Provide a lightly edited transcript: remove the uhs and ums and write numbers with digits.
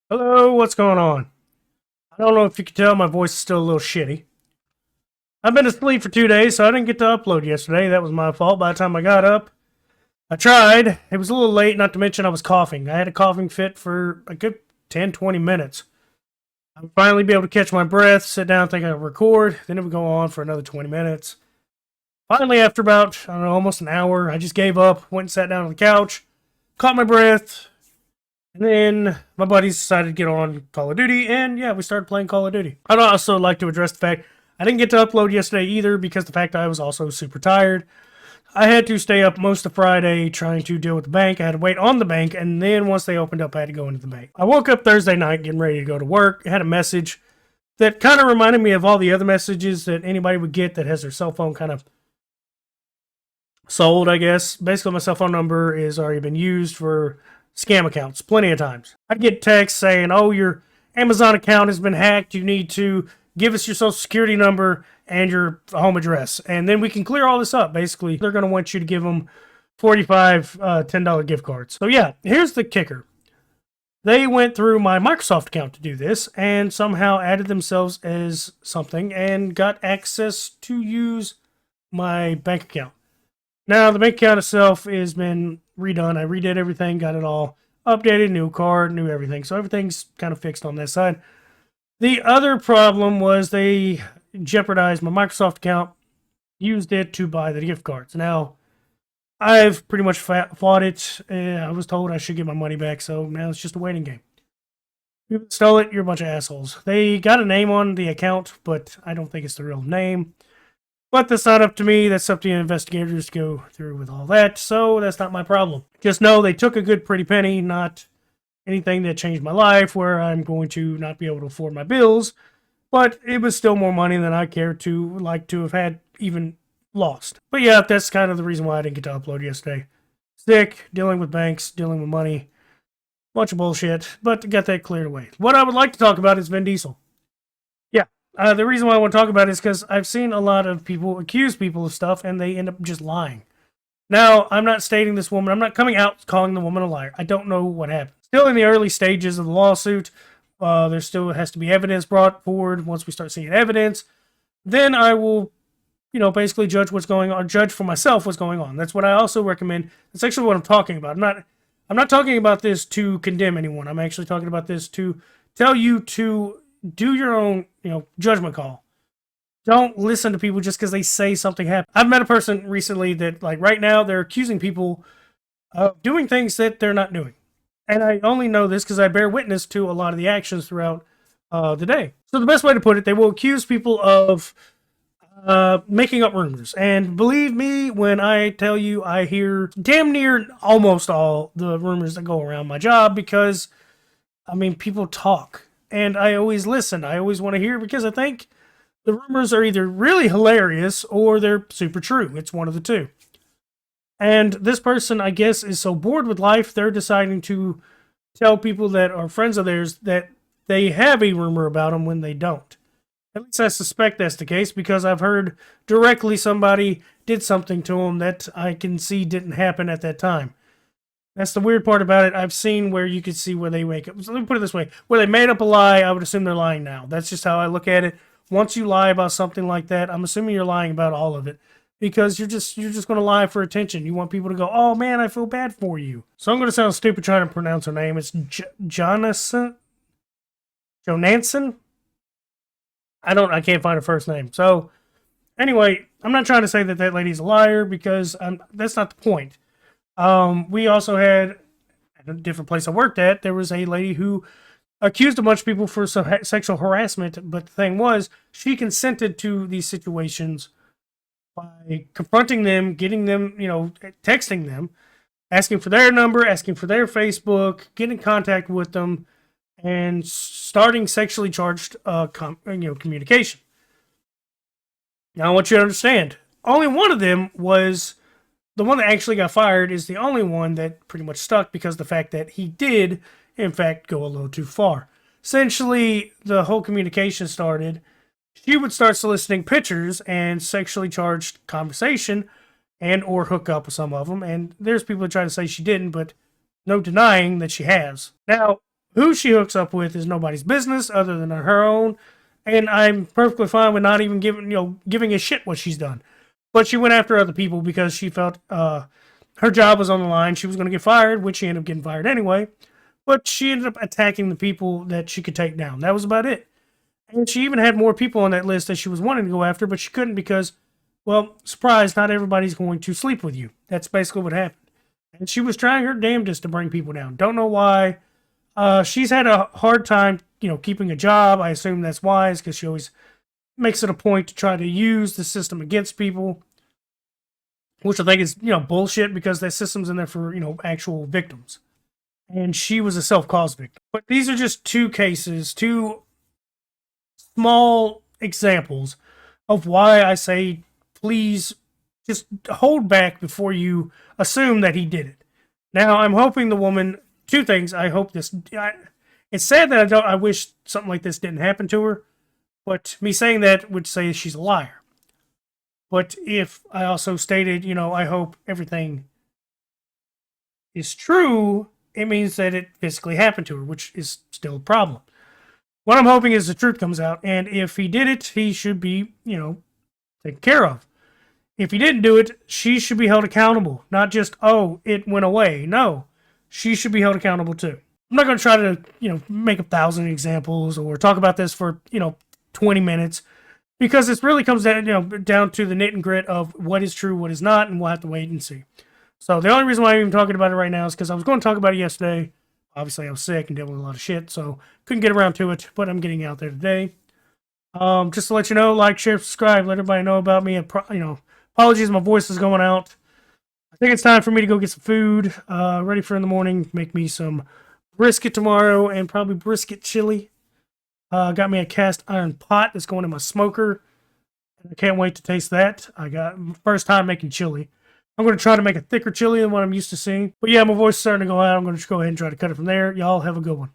Hello, what's going on? I don't know if you can tell, my voice is still a little shitty. I've been asleep for 2 days, so I didn't get to upload yesterday. That was my fault. By the time I got up, I tried. It was a little late, not to mention I was coughing. I had a coughing fit for a good 10, 20 minutes. I would finally be able to catch my breath, sit down, think I would record, then it would go on for another 20 minutes. Finally, after about, I don't know, almost an hour, I just gave up, went and sat down on the couch, caught my breath, and then my buddies decided to get on Call of Duty, and yeah, we started playing Call of Duty. I'd also like to address the fact I didn't get to upload yesterday either because the fact I was also super tired. I had to stay up most of Friday trying to deal with the bank. I had to wait on the bank, and then once they opened up, I had to go into the bank. I woke up Thursday night getting ready to go to work. I had a message that kind of reminded me of all the other messages that anybody would get that has their cell phone kind of sold, I guess. Basically, my cell phone number is already been used for scam accounts plenty of times. I get texts saying, oh, your Amazon account has been hacked. You need to give us your social security number and your home address. And then we can clear all this up. Basically, they're going to want you to give them 45 $10 gift cards. So yeah, here's the kicker. They went through my Microsoft account to do this and somehow added themselves as something and got access to use my bank account. Now, the bank account itself has been redone. I redid everything, got it all updated, new card, new everything. So everything's kind of fixed on that side. The other problem was they jeopardized my Microsoft account, used it to buy the gift cards. Now, I've pretty much fought it. I was told I should get my money back, so now it's just a waiting game. If you stole it, you're a bunch of assholes. They got a name on the account, but I don't think it's the real name. But that's not up to me. That's up to the investigators to go through with all that. So that's not my problem. Just know they took a good pretty penny, not anything that changed my life where I'm going to not be able to afford my bills. But it was still more money than I cared to like to have had even lost. But yeah, that's kind of the reason why I didn't get to upload yesterday. Sick, dealing with banks, dealing with money. Bunch of bullshit. But to get that cleared away. What I would like to talk about is Vin Diesel. Yeah, the reason why I want to talk about it is because I've seen a lot of people accuse people of stuff and they end up just lying. Now, I'm not stating this woman, I'm not coming out calling the woman a liar. I don't know what happened. Still in the early stages of the lawsuit. There still has to be evidence brought forward. Once we start seeing evidence, then I will, basically judge what's going on, judge for myself what's going on. That's what I also recommend. That's actually what I'm talking about. I'm not talking about this to condemn anyone. I'm actually talking about this to tell you to do your own, judgment call. Don't listen to people just because they say something happened. I've met a person recently that, like, right now, they're accusing people of doing things that they're not doing. And I only know this because I bear witness to a lot of the actions throughout the day. So the best way to put it, they will accuse people of making up rumors. And believe me when I tell you I hear damn near almost all the rumors that go around my job because, people talk. And I always listen. I always want to hear because I think the rumors are either really hilarious or they're super true. It's one of the two. And this person, I guess, is so bored with life, they're deciding to tell people that are friends of theirs that they have a rumor about them when they don't. At least I suspect that's the case because I've heard directly somebody did something to them that I can see didn't happen at that time. That's the weird part about it. I've seen where you could see where they make up. So let me put it this way: where they made up a lie, I would assume they're lying now. That's just how I look at it. Once you lie about something like that, I'm assuming you're lying about all of it because you're just going to lie for attention. You want people to go, "Oh man, I feel bad for you." So I'm going to sound stupid trying to pronounce her name. It's Jonathan Jonansson. I can't find her first name. So anyway, I'm not trying to say that lady's a liar because that's not the point. We also had at a different place I worked at, there was a lady who accused a bunch of people for some sexual harassment, but the thing was, she consented to these situations by confronting them, getting them, texting them, asking for their number, asking for their Facebook, getting in contact with them, and starting sexually charged communication. Now I want you to understand, only one of them was the one that actually got fired is the only one that pretty much stuck because of the fact that he did, in fact, go a little too far. Essentially, the whole communication started. She would start soliciting pictures and sexually charged conversation and or hook up with some of them. And there's people that try to say she didn't, but no denying that she has. Now, Who she hooks up with is nobody's business other than her own. And I'm perfectly fine with not even giving a shit what she's done. But she went after other people because she felt her job was on the line. She was going to get fired, which she ended up getting fired anyway. But she ended up attacking the people that she could take down. That was about it. And she even had more people on that list that she was wanting to go after, but she couldn't because, well, surprise, not everybody's going to sleep with you. That's basically what happened. And she was trying her damnedest to bring people down. Don't know why. She's had a hard time, keeping a job. I assume that's wise because she always makes it a point to try to use the system against people, which I think is, bullshit because that system's in there for, actual victims. And she was a self-caused victim. But these are just two cases, two small examples of why I say, please just hold back before you assume that he did it. Now, I'm hoping the woman, two things. I hope this, it's sad that I wish something like this didn't happen to her, but me saying that would say she's a liar. But if I also stated, I hope everything is true, it means that it physically happened to her, which is still a problem. What I'm hoping is the truth comes out, and if he did it, he should be, taken care of. If he didn't do it, she should be held accountable. Not just, oh, it went away. No, she should be held accountable too. I'm not going to try to, make 1,000 examples or talk about this for, 20 minutes because this really comes down, down to the nit and grit of what is true, what is not, and we'll have to wait and see. So the only reason why I'm even talking about it right now is because I was going to talk about it yesterday. Obviously, I was sick and dealing with a lot of shit, so couldn't get around to it, but I'm getting out there today. Just to let you know, like, share, subscribe, let everybody know about me. And apologies, my voice is going out. I think it's time for me to go get some food, ready for in the morning. Make me some brisket tomorrow and probably brisket chili. Got me a cast iron pot that's going in my smoker. I can't wait to taste that. I got first time making chili. I'm going to try to make a thicker chili than what I'm used to seeing. But yeah, my voice is starting to go out. I'm going to just go ahead and try to cut it from there. Y'all have a good one.